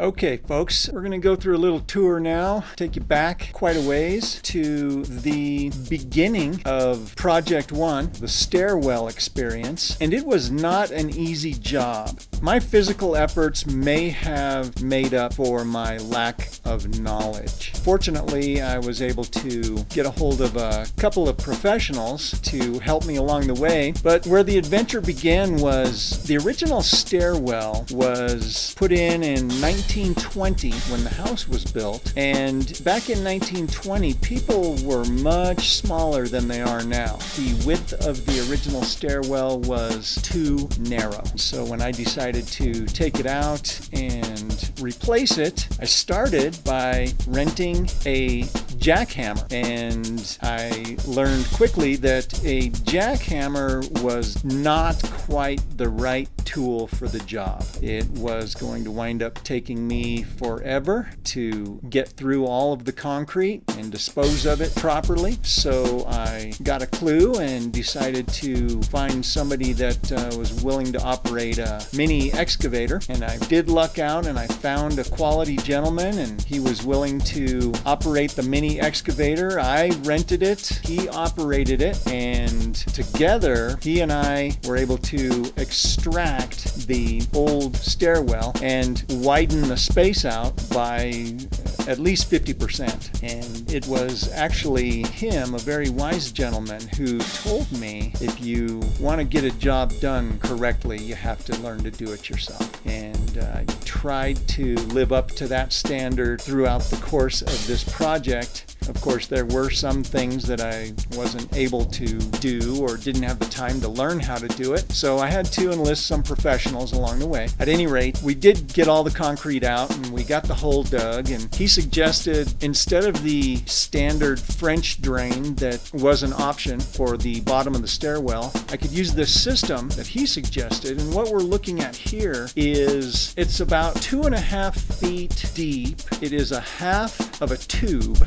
Okay, folks, we're going to go through a little tour now, take you back quite a ways to the beginning of Project One, the Stairwell experience, and it was not an easy job. My physical efforts may have made up for my lack of knowledge. Fortunately, I was able to get a hold of a couple of professionals to help me along the way, but where the adventure began was the original stairwell was put in 1920 when the house was built, and back in 1920 people were much smaller than they are now. The width of the original stairwell was too narrow, so when I decided to take it out and replace it, I started by renting a jackhammer, and I learned quickly that a jackhammer was not quite the right tool for the job. It was going to wind up taking me forever to get through all of the concrete and dispose of it properly, so I got a clue and decided to find somebody that was willing to operate a mini excavator, and I did luck out and I found a quality gentleman, and he was willing to operate the mini excavator. I rented it, he operated it, and together he and I were able to extract the old stairwell and widen the space out by at least 50%. And it was actually him, a very wise gentleman, who told me if you want to get a job done correctly, you have to learn to do it yourself. And I tried to live up to that standard throughout the course of this project. Of course, there were some things that I wasn't able to do or didn't have the time to learn how to do it, so I had to enlist some professionals along the way. At any rate, we did get all the concrete out and we got the hole dug, and he suggested instead of the standard French drain that was an option for the bottom of the stairwell, I could use this system that he suggested. And what we're looking at here is it's about 2.5 feet deep. It is a half of a tube.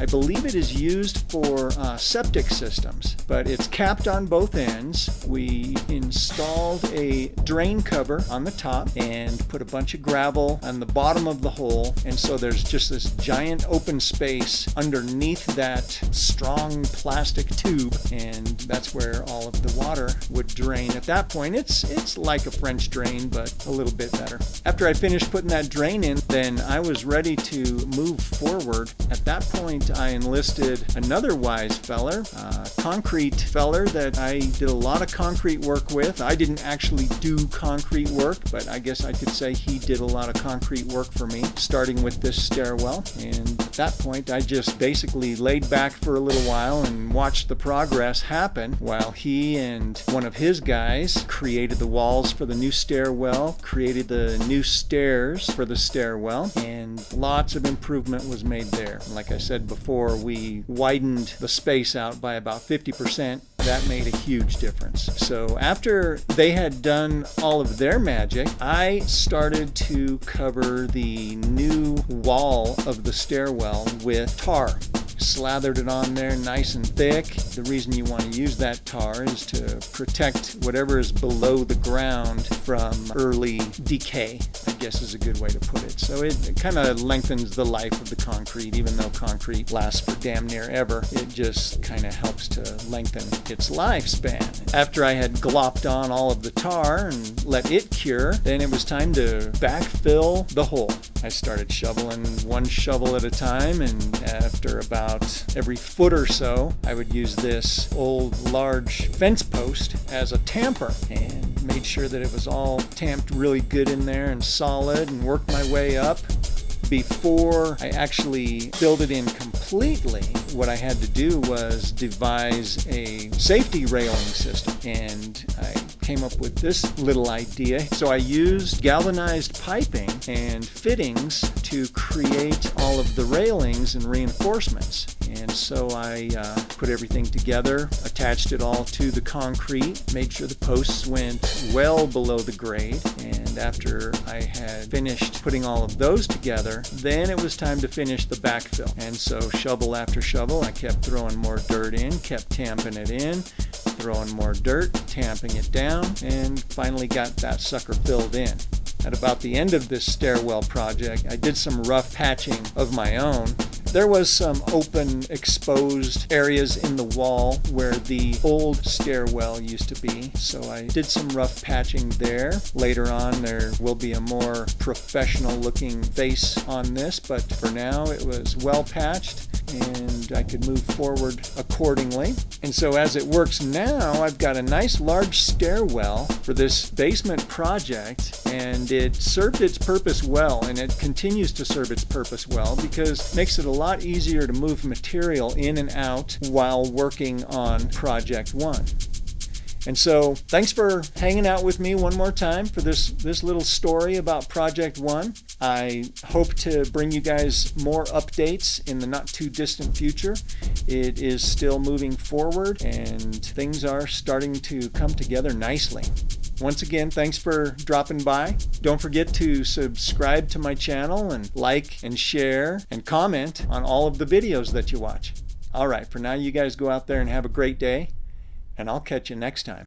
I believe it is used for septic systems, but it's capped on both ends. We installed a drain cover on the top and put a bunch of gravel on the bottom of the hole, and so there's just this giant open space underneath that strong plastic tube, and that's where all of the water would drain. At that point, it's like a French drain, but a little bit better. After I finished putting that drain in, then I was ready to move forward. At that point, I enlisted another wise feller, a concrete feller that I did a lot of concrete work with. I didn't actually do concrete work, but I guess I could say he did a lot of concrete work for me, starting with this stairwell. And at that point, I just basically laid back for a little while and watched the progress happen while he and one of his guys created the walls for the new stairwell, created the new stairs for the stairwell, and lots of improvement was made there. Like I said before, we widened the space out by about 50%. That made a huge difference. So after they had done all of their magic, I started to cover the new wall of the stairwell with tar. Slathered it on there nice and thick. The reason you want to use that tar is to protect whatever is below the ground from early decay, I guess is a good way to put it. So it kind of lengthens the life of the concrete. Even though concrete lasts for damn near ever, it just kind of helps to lengthen its lifespan. After I had glopped on all of the tar and let it cure, then it was time to backfill the hole. I started shoveling one shovel at a time, and after about every foot or so, I would use this old large fence post as a tamper and made sure that it was all tamped really good in there and solid, and worked my way up. Before I actually filled it in completely, what I had to do was devise a safety railing system, and I came up with this little idea. So I used galvanized piping and fittings to create all of the railings and reinforcements. And so I put everything together, attached it all to the concrete, made sure the posts went well below the grade, and after I had finished putting all of those together, then it was time to finish the backfill. And so shovel after shovel, I kept throwing more dirt in, kept tamping it in, throwing more dirt, tamping it down, and finally got that sucker filled in. at about the end of this stairwell project, I did some rough patching of my own. There was some open, exposed areas in the wall where the old stairwell used to be, so I did some rough patching there. Later on, there will be a more professional-looking face on this, but for now, it was well patched, and I could move forward accordingly. And so as it works now, I've got a nice large stairwell for this basement project, and it served its purpose well, and it continues to serve its purpose well because it makes it a lot easier to move material in and out while working on Project 1. And so thanks for hanging out with me one more time for this little story about Project 1. I hope to bring you guys more updates in the not too distant future. It is still moving forward and things are starting to come together nicely. Once again, thanks for dropping by. Don't forget to subscribe to my channel and like and share and comment on all of the videos that you watch. All right, for now you guys go out there and have a great day, and I'll catch you next time.